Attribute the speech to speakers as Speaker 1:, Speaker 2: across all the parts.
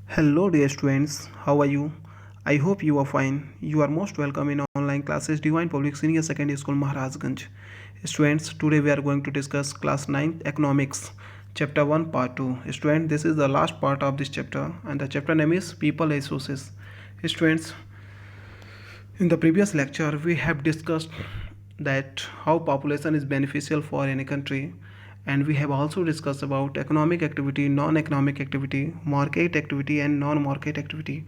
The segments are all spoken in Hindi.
Speaker 1: Hello, dear students. How are you? I hope you are fine. You are most welcome in online classes Divine Public Senior Secondary School Maharajganj. Students, today we are going to discuss class 9 economics, chapter 1, part 2. Students, this is the last part of this chapter, and the chapter name is People Resources. Students, in the previous lecture, we have discussed that how population is beneficial for any country, and we have also discussed about economic activity, non-economic activity, market activity, and non-market activity.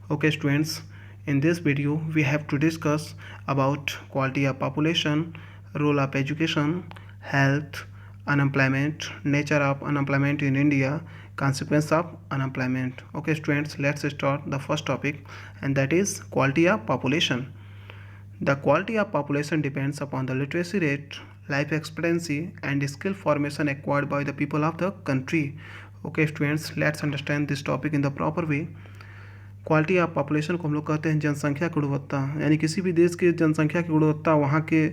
Speaker 1: Okay, students, in this video, we have to discuss about quality of population, role of education, health, unemployment, nature of unemployment in India, consequence of unemployment. Okay, students, let's start the first topic, and that is quality of population. The quality of population depends upon the literacy rate, life expectancy, and skill formation acquired by the people of the country. Okay, students, let's understand this topic in the proper way. Quality of population को हम लोग कहते हैं जनसंख्या की गुणवत्ता, यानी किसी भी देश की जनसंख्या की गुणवत्ता वहाँ के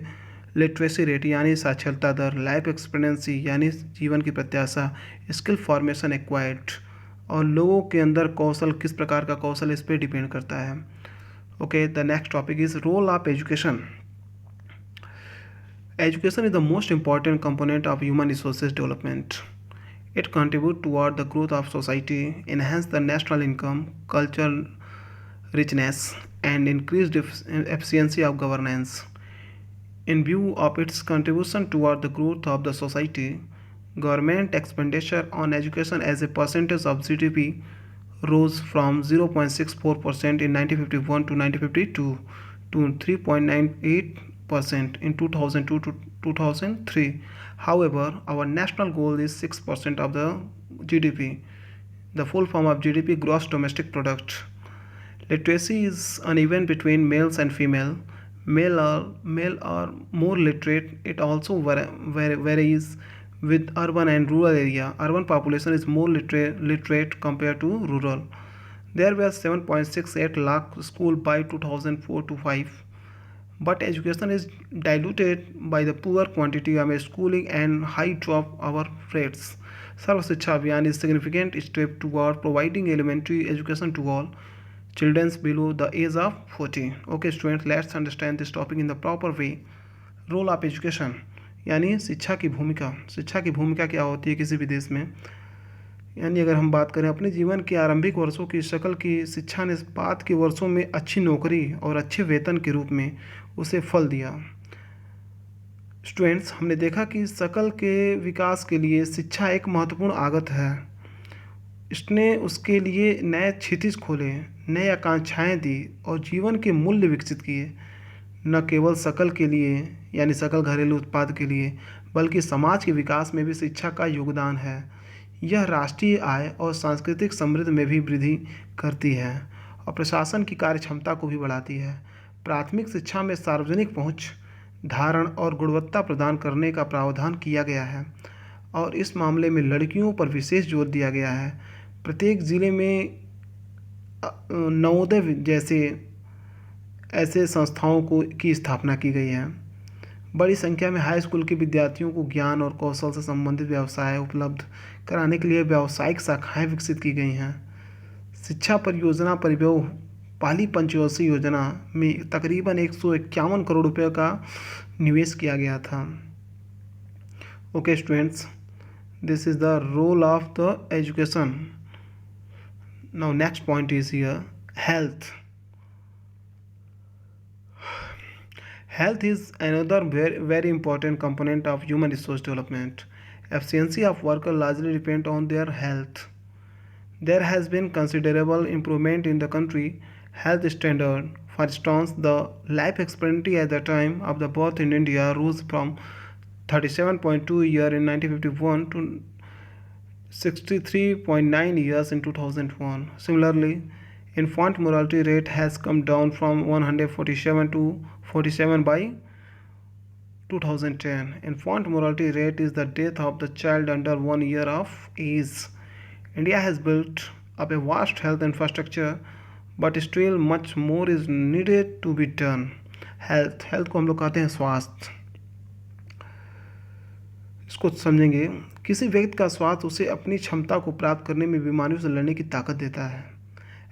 Speaker 1: लिटरेसी रेट यानी साक्षरता दर, लाइफ एक्सपेक्टेंसी यानी जीवन की प्रत्याशा, स्किल फॉर्मेशन एक्वायर्ड और लोगों के अंदर कौशल, किस प्रकार का कौशल, इस पर डिपेंड करता है. Okay, the next topic is role of education. Education is the most important component of human resources development. It contributes toward the growth of society, enhance the national income, cultural richness, and increase efficiency of governance. In view of its contribution toward the growth of the society, government expenditure on education as a percentage of GDP rose from 0.64% in 1951 to 1952 to 3.98% in 2002 to 2003. However, our national goal is 6% of the GDP, the full form of GDP, gross domestic product. Literacy is uneven between males and female. Male are more literate. It also varies with urban and rural area. Urban population is more literate compared to rural. There were 7.68 lakh schools by 2004 to 5, but education is diluted by the poor quantity of schooling and high drop our rates. Sarva Shiksha Abhiyan is a significant step toward providing elementary education to all children below the age of 40. Okay, students, let's understand this topic in the proper way. Role of education यानी शिक्षा की भूमिका क्या होती है किसी भी देश में. यानी अगर हम बात करें अपने जीवन के आरंभिक वर्षों की शक्ल की शिक्षा ने बाद के वर्षों में अच्छी नौकरी और अच्छे वेतन के रूप में उसे फल दिया. स्टूडेंट्स, हमने देखा कि शकल के विकास के लिए शिक्षा एक महत्वपूर्ण आगत है. इसने उसके लिए नए क्षितिज खोले, नई आकांक्षाएं दी और जीवन के मूल्य विकसित किए. न केवल शकल के लिए यानी सकल घरेलू उत्पाद के लिए, बल्कि समाज के विकास में भी शिक्षा का योगदान है. यह राष्ट्रीय आय और सांस्कृतिक समृद्धि में भी वृद्धि करती है और प्रशासन की कार्यक्षमता को भी बढ़ाती है. प्राथमिक शिक्षा में सार्वजनिक पहुंच, धारण और गुणवत्ता प्रदान करने का प्रावधान किया गया है और इस मामले में लड़कियों पर विशेष जोर दिया गया है. प्रत्येक जिले में नवोदय जैसे ऐसे संस्थाओं की स्थापना की गई है. बड़ी संख्या में हाई स्कूल के विद्यार्थियों को ज्ञान और कौशल से संबंधित व्यवसाय उपलब्ध कराने के लिए व्यावसायिक शाखाएं विकसित की गई हैं. शिक्षा परियोजना परिव्यय पहली पंचवर्षीय योजना में तकरीबन 151 करोड़ रुपए का निवेश किया गया था. Okay students, this is the role of the education. Now next point is here health. Health is another very important component of human resource development. Efficiency of workers largely depend on their health. There has been considerable improvement in the country health standard. For instance, the life expectancy at the time of the birth in India rose from 37.2 years in 1951 to 63.9 years in 2001. Similarly, infant mortality rate has come down from 147 to 47 by 2010. Infant mortality rate is the death of the child under 1 year of age. India has built up a vast health infrastructure, but still much more is needed to be done. Health को हम लोग कहते हैं स्वास्थ्य. इसको समझेंगे. किसी व्यक्ति का स्वास्थ्य उसे अपनी क्षमता को प्राप्त करने में बीमारियों से लड़ने की ताकत देता है.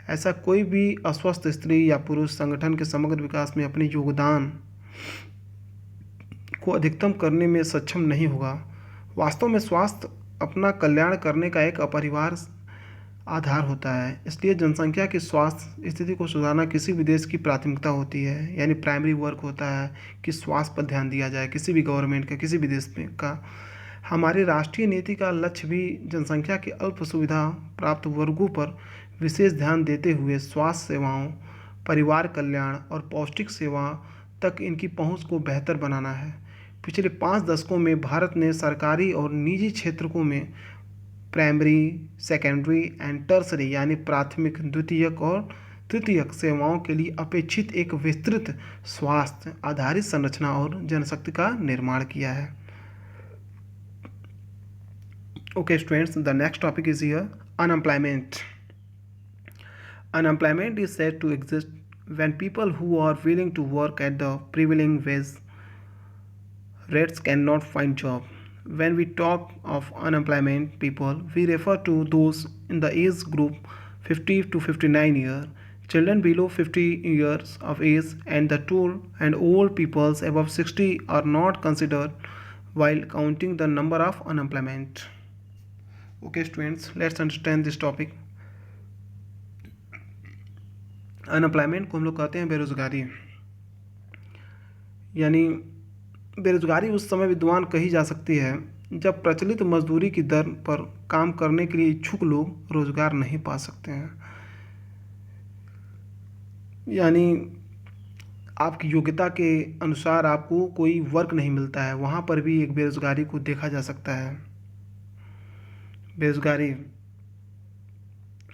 Speaker 1: ऐसा कोई भी अस्वस्थ स्त्री या पुरुष संगठन के समग्र विकास में अपने योगदान को अधिकतम करने में सक्षम नहीं होगा। वास्तव में स्वास्थ्य अपना कल्याण करने का एक अपरिहार्य आधार होता है। इसलिए जनसंख्या की स्वास्थ्य स्थिति को सुधारना किसी भी देश की प्राथमिकता होती है, यानी प्राइमरी वर्क होता है कि स्वास्थ्य पर ध्यान दिया जाए किसी भी गवर्नमेंट का, किसी भी देश में का। हमारी राष्ट्रीय नीति का लक्ष्य भी जनसंख्या के अल्प सुविधा प्राप्त वर्गों पर विशेष ध्यान देते हुए स्वास्थ्य सेवाओं, परिवार कल्याण और पौष्टिक सेवा तक इनकी पहुंच को बेहतर बनाना है। पिछले 5 दशकों में भारत ने सरकारी और निजी क्षेत्रों में प्राइमरी, सेकेंडरी एंड टर्सरी यानी प्राथमिक, द्वितीयक और तृतीयक सेवाओं के लिए अपेक्षित एक विस्तृत स्वास्थ्य आधारित संरचना और जनशक्ति का निर्माण किया है। Okay students, the next topic is here unemployment. Unemployment is said to exist when people who are willing to work at the prevailing wage rates cannot find job. When we talk of unemployment people, we refer to those in the age group 50 to 59 years, children below 50 years of age, and the tall and old peoples above 60 are not considered while counting the number of unemployment. Okay students, let's understand this topic. Unemployment को हम लोग कहते हैं बेरोजगारी, यानी बेरोजगारी उस समय विद्वान कही जा सकती है जब प्रचलित मजदूरी की दर पर काम करने के लिए इच्छुक लोग रोजगार नहीं पा सकते हैं, यानी आपकी योग्यता के अनुसार आपको कोई वर्क नहीं मिलता है, वहाँ पर भी एक बेरोजगारी को देखा जा सकता है। बेरोजगारी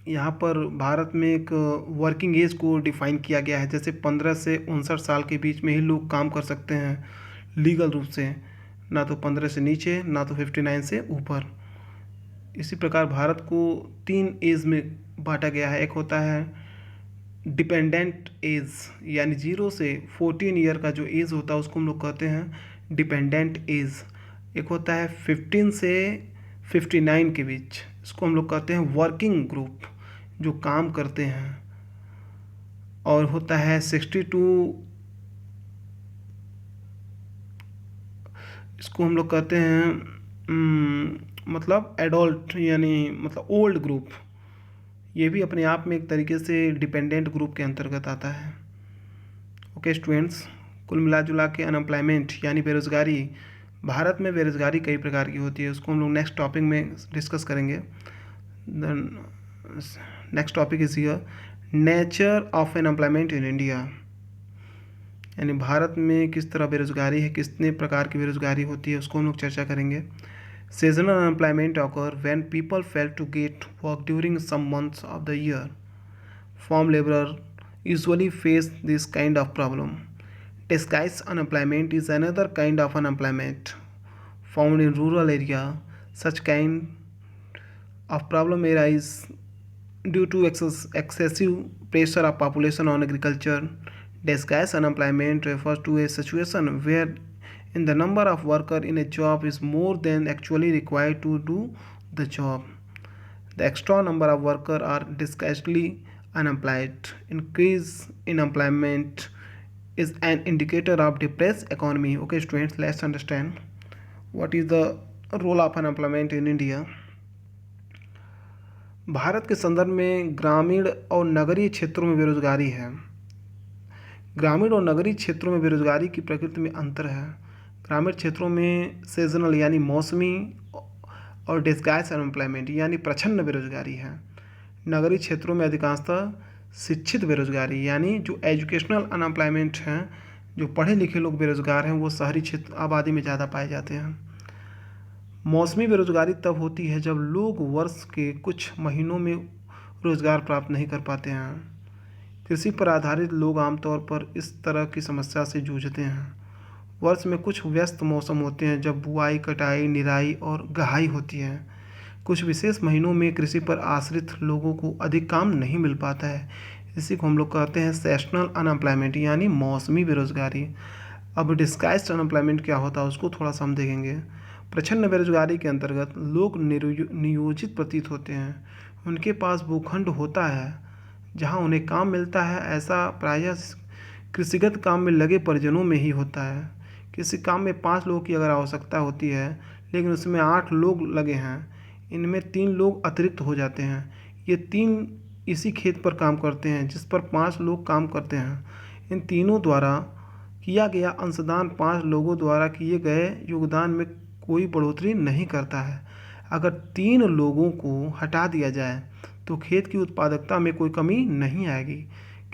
Speaker 1: यहाँ पर भारत में एक वर्किंग एज को डिफ़ाइन किया गया है, जैसे 15 से 59 साल के बीच में ही लोग काम कर सकते हैं लीगल रूप से, ना तो 15 से नीचे ना तो 59 से ऊपर। इसी प्रकार भारत को 3 एज में बांटा गया है। एक होता है डिपेंडेंट एज, यानी 0 से 14 ईयर का जो एज होता है उसको हम लोग कहते हैं डिपेंडेंट एज। एक होता है 15 से 59 के बीच, इसको हम लोग कहते हैं वर्किंग ग्रुप, जो काम करते हैं। और होता है 62, इसको हम लोग कहते हैं मतलब एडल्ट, यानी मतलब ओल्ड ग्रुप। ये भी अपने आप में एक तरीके से डिपेंडेंट ग्रुप के अंतर्गत आता है। ओके स्टूडेंट्स, कुल मिला जुला के अनएम्प्लॉयमेंट यानी बेरोजगारी, भारत में बेरोजगारी कई प्रकार की होती है, उसको हम लोग नेक्स्ट टॉपिक में डिस्कस करेंगे। Next topic is here nature of unemployment in India, यानी भारत में किस तरह बेरोजगारी है, कितने प्रकार की बेरोजगारी होती है, उसको हम लोग चर्चा करेंगे। Seasonal unemployment occur when people fail to get work during some months of the year. Farm labourer usually face this kind of problem. Disguised unemployment is another kind of unemployment found in rural area. Such kind of problem arise due to excessive pressure of population on agriculture. Disguised unemployment refers to a situation where in the number of workers in a job is more than actually required to do the job. The extra number of workers are disguisedly unemployed. Increase in employment is an indicator of depressed economy. Okay students, let's understand what is the role of unemployment in India. Bharat के संदर्भ में ग्रामीण और नगरीय क्षेत्रों में बेरोजगारी है। ग्रामीण और नगरीय क्षेत्रों में बेरोजगारी की प्रकृति में अंतर है। ग्रामीण क्षेत्रों में सीजनल यानी मौसमी और डिस्गाइज अनएम्प्लॉयमेंट यानी प्रच्छन्न बेरोजगारी है। नगरीय क्षेत्रों में अधिकांशतः शिक्षित बेरोजगारी यानी जो एजुकेशनल अनएम्प्लॉयमेंट हैं, जो पढ़े लिखे लोग बेरोजगार हैं, वो शहरी क्षेत्र आबादी में ज़्यादा पाए जाते हैं। मौसमी बेरोजगारी तब होती है जब लोग वर्ष के कुछ महीनों में रोजगार प्राप्त नहीं कर पाते हैं। कृषि पर आधारित लोग आमतौर पर इस तरह की समस्या से जूझते हैं। वर्ष में कुछ व्यस्त मौसम होते हैं जब बुआई, कटाई, निराई और गहाई होती है। कुछ विशेष महीनों में कृषि पर आश्रित लोगों को अधिक काम नहीं मिल पाता है। इसी को हम लोग कहते हैं सेशनल अनएम्प्लॉयमेंट यानी मौसमी बेरोजगारी। अब डिस्गाइज्ड अनएम्प्लॉयमेंट क्या होता है उसको थोड़ा सा हम देखेंगे। प्रच्छन्न बेरोजगारी के अंतर्गत लोग नियोजित प्रतीत होते हैं, उनके पास भूखंड होता है, जहाँ उन्हें काम मिलता है ऐसा प्रायः कृषिगत काम में लगे परिजनों में ही होता है। किसी काम में 5 लोगों की अगर आवश्यकता होती है लेकिन उसमें 8 लोग लगे हैं, इनमें 3 लोग अतिरिक्त हो जाते हैं। ये 3 इसी खेत पर काम करते हैं जिस पर 5 लोग काम करते हैं। इन तीनों द्वारा किया गया अंशदान 5 लोगों द्वारा किए गए योगदान में कोई बढ़ोतरी नहीं करता है। अगर 3 लोगों को हटा दिया जाए तो खेत की उत्पादकता में कोई कमी नहीं आएगी।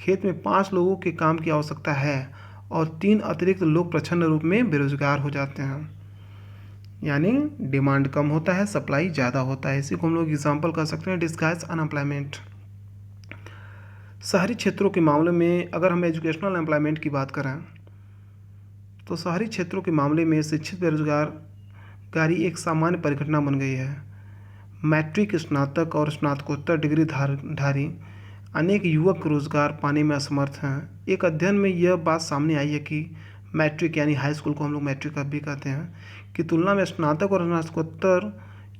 Speaker 1: खेत में 5 लोगों के काम की आवश्यकता है और 3 अतिरिक्त लोग प्रच्छन्न रूप में बेरोजगार हो जाते हैं, यानी डिमांड कम होता है, सप्लाई ज़्यादा होता है। इसी को हम लोग एग्जाम्पल कर सकते हैं डिस्गाइज अनएम्प्लॉयमेंट। शहरी क्षेत्रों के मामले में अगर हम एजुकेशनल एम्प्लॉयमेंट की बात करें तो शहरी क्षेत्रों के मामले में शिक्षित बेरोजगारी एक सामान्य परिघटना बन गई है। मैट्रिक, स्नातक और स्नातकोत्तर डिग्री धारी अनेक युवक रोजगार पाने में असमर्थ हैं। एक अध्ययन में यह बात सामने आई है कि मैट्रिक यानी हाई स्कूल को हम लोग मैट्रिक भी कहते हैं की तुलना में स्नातक और स्नातकोत्तर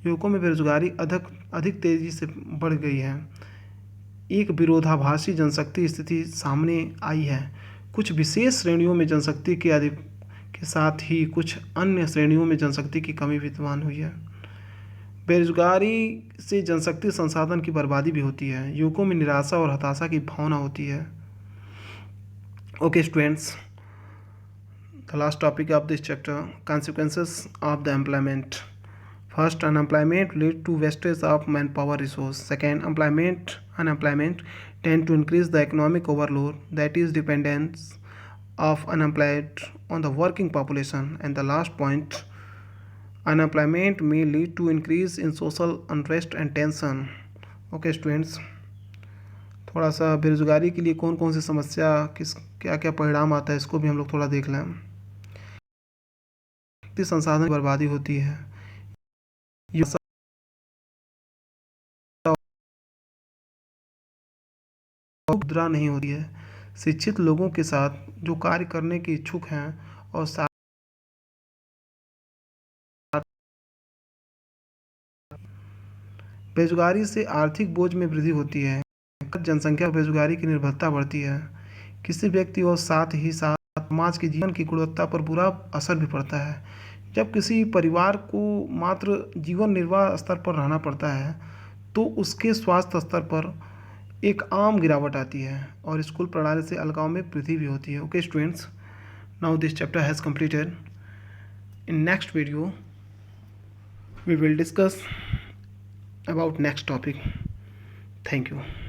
Speaker 1: युवकों में बेरोजगारी अधिक तेजी से बढ़ गई है। एक विरोधाभासी जनशक्ति स्थिति सामने आई है। कुछ विशेष श्रेणियों में जनशक्ति के अधिक के साथ ही कुछ अन्य श्रेणियों में जनशक्ति की कमी विद्यमान हुई है। बेरोजगारी से जनशक्ति संसाधन की बर्बादी भी होती है। युवकों में निराशा और हताशा की भावना होती है। Okay students, the last topic of this chapter, consequences of the employment. First, unemployment lead to wastage of manpower resource. Second, unemployment tend to increase the economic overload, that is dependence of unemployed on the working population. And the last point, unemployment may lead to increase in social unrest and tension. Okay students, थोड़ा सा बेरोजगारी के लिए कौन कौन सी समस्या क्या क्या परिणाम आता है इसको भी हम लोग थोड़ा देख लें। संसाधन की बर्बादी होती है, मुद्रा नहीं होती है। शिक्षित लोगों के साथ जो कार्य करने के इच्छुक हैं और साथ बेरोजगारी से आर्थिक बोझ में वृद्धि होती है। जनसंख्या बेरोजगारी की निर्भरता बढ़ती है। किसी व्यक्ति और साथ ही साथ समाज के जीवन की गुणवत्ता पर बुरा असर भी पड़ता है। जब किसी परिवार को मात्र जीवन निर्वाह स्तर पर रहना पड़ता है तो उसके स्वास्थ्य स्तर पर एक आम गिरावट आती है और स्कूल प्रणाली से अलगाव में वृद्धि भी होती है। Okay students, now this chapter has completed. In next video we will discuss about next topic. Thank you.